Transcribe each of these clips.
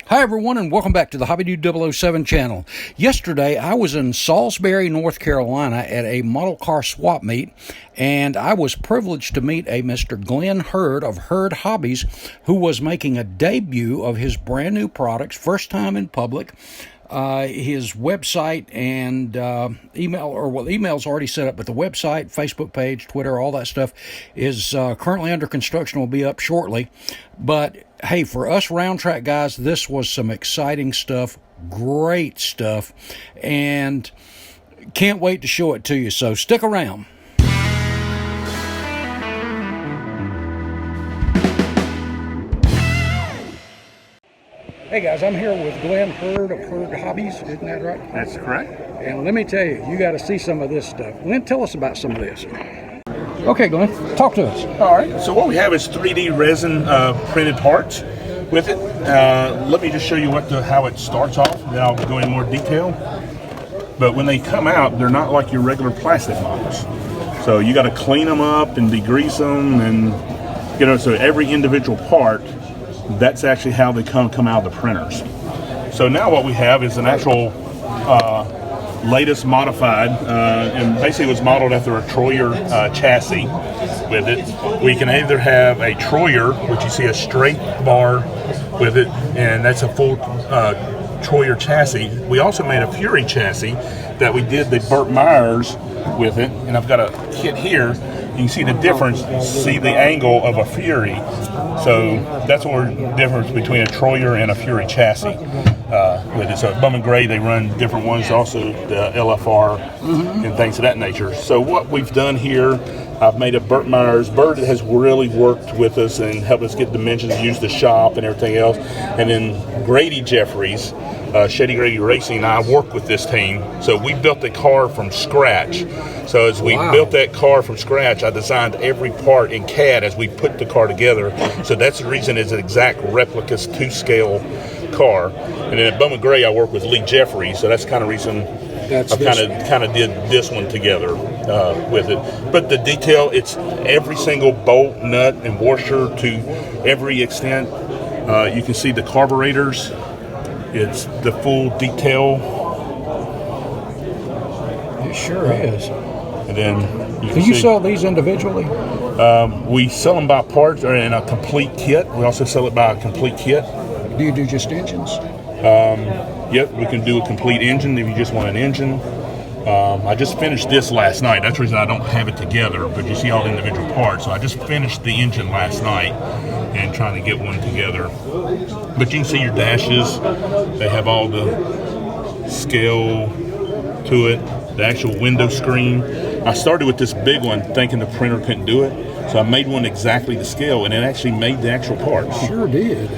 Hi everyone, and welcome back to the Hobby Dude 007 channel. Yesterday I was in Salisbury, North Carolina at a model car swap meet, and I was privileged to meet a Mr. Glenn Hurd of Hurd Hobbies, who was making a debut of his brand new products, first time in public. His website and email's already set up, but the website, Facebook page, Twitter, all that stuff is currently under construction, will be up shortly. But hey, for us round track guys, this was some exciting stuff, great stuff, and can't wait to show it to you, so stick around. Hey guys, I'm here with Glenn Hurd of Hurd Hobbies, isn't that right? That's correct. And let me tell you, you got to see some of this stuff. Glenn, tell us about some of this. Okay, Glenn, talk to us. All right, so what we have is 3D resin printed parts with it. Let me just show you how it starts off, then I'll go into more detail. But when they come out, they're not like your regular plastic models. So you got to clean them up and degrease them, and so every individual part, that's actually how they come out of the printers. So now what we have is an actual latest modified, and basically it was modeled after a Troyer chassis with it. We can either have a Troyer, which you see a straight bar with it, and that's a full Troyer chassis. We also made a Fury chassis that we did the Burt Myers with it, and I've got a kit here. You can see the difference, see the angle of a Fury. So that's what the difference between a Troyer and a Fury chassis with it. So at Bum and Gray, they run different ones, also the LFR and things of that nature. So what we've done here, I've made a Burt Myers. Burt has really worked with us and helped us get dimensions, use the shop and everything else. And then Grady Jeffries, Shady Grady Racing, and I work with this team. So we built the car from scratch. So as we built that car from scratch, I designed every part in CAD as we put the car together. So that's the reason it's an exact replica to scale car. And then at Bum and Gray, I work with Lee Jeffries. So that's kind of reason I kind of did this one together with it. But the detail, it's every single bolt, nut, and washer to every extent. You can see the carburetors. It's the full detail. It sure is. And then Do you sell these individually? We sell them by parts or in a complete kit. We also sell it by a complete kit. Do you do just engines? Yep, we can do a complete engine if you just want an engine. I just finished this last night. That's the reason I don't have it together, but you see all the individual parts. So I just finished the engine last night and trying to get one together. But you can see your dashes. They have all the scale to it, the actual window screen. I started with this big one thinking the printer couldn't do it. So I made one exactly to scale, and it actually made the actual parts. Sure did.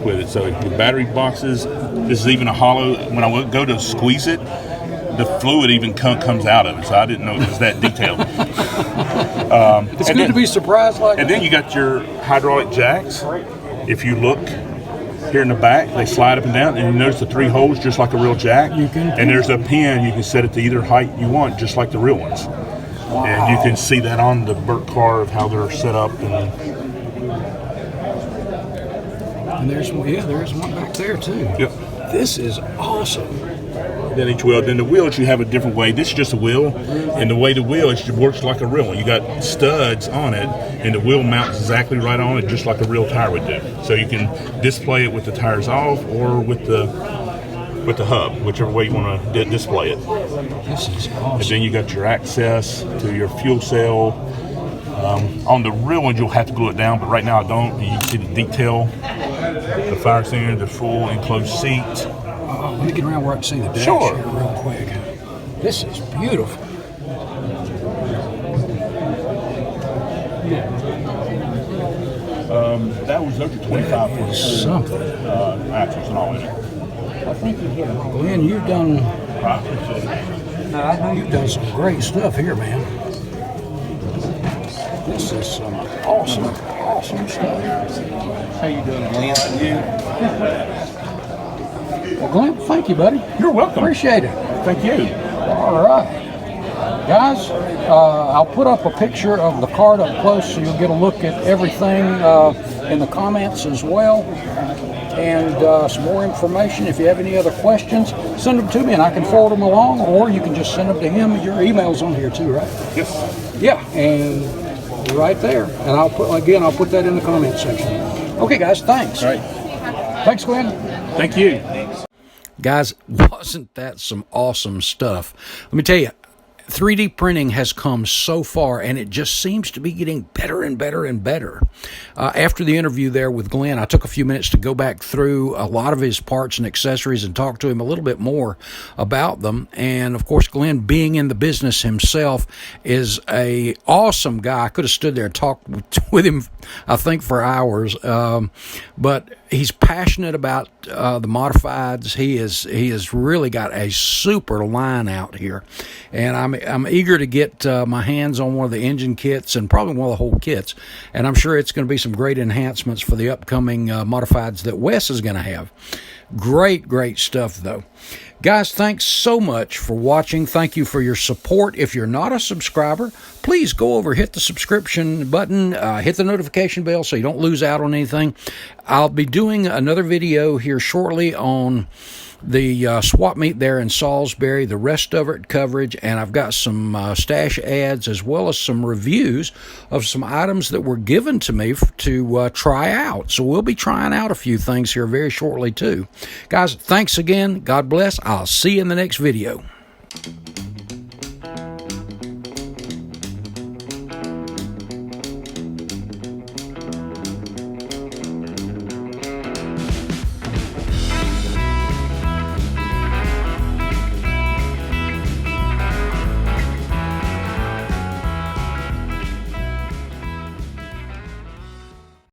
With it. So the battery boxes, this is even a hollow. When I go to squeeze it, the fluid even comes out of it, so I didn't know it was that detailed. It's good to be surprised like that. And then you got your hydraulic jacks. If you look here in the back, they slide up and down, and you notice the 3 holes just like a real jack. And there's a pin, you can set it to either height you want, just like the real ones. Wow. And you can see that on the Burt car of how they're set up. And there's one back there too. Yep. This is awesome. Then each wheel. Then the wheels, you have a different way. This is just a wheel, and the way the wheel it works like a real one. You got studs on it, and the wheel mounts exactly right on it, just like a real tire would do. So you can display it with the tires off or with the hub, whichever way you want to display it. This is awesome. And then you got your access to your fuel cell. On the real ones, you'll have to glue it down, but right now I don't. You can see the detail, the fire extinguisher, the full enclosed seat. Let me get around where I can see the dash here real quick. This is beautiful. Those are 25 for something. Axles and all in it. I think Glenn, you've done some great stuff here, man. This is some awesome stuff. How you doing, Glenn? Well, Glenn, thank you, buddy. You're welcome. Appreciate it. Thank you. All right. Guys, I'll put up a picture of the card up close so you'll get a look at everything in the comments as well. and some more information. If you have any other questions, send them to me and I can forward them along, or you can just send them to him. Your email's on here too, right? Yes. Yeah, and right there. And I'll put that in the comment section. Okay, guys, thanks. All right. Thanks, Glenn. Thank you. Guys, wasn't that some awesome stuff? Let me tell you, 3D printing has come so far, and it just seems to be getting better and better and better. After the interview there with Glenn, I took a few minutes to go back through a lot of his parts and accessories and talk to him a little bit more about them. And, of course, Glenn, being in the business himself, is a awesome guy. I could have stood there and talked with him, I think, for hours. But he's passionate about the modifieds. He has really got a super line out here, and I'm eager to get my hands on one of the engine kits and probably one of the whole kits. And I'm sure it's going to be some great enhancements for the upcoming modifieds that Wes is going to have. Great stuff, though. Guys, thanks so much for watching. Thank you for your support. If you're not a subscriber, please go over, hit the subscription button, hit the notification bell so you don't lose out on anything. I'll be doing another video here shortly on the swap meet there in Salisbury, the rest of it coverage, and I've got some stash ads as well as some reviews of some items that were given to me to try out. So we'll be trying out a few things here very shortly too. Guys, thanks again. God bless. I'll see you in the next video.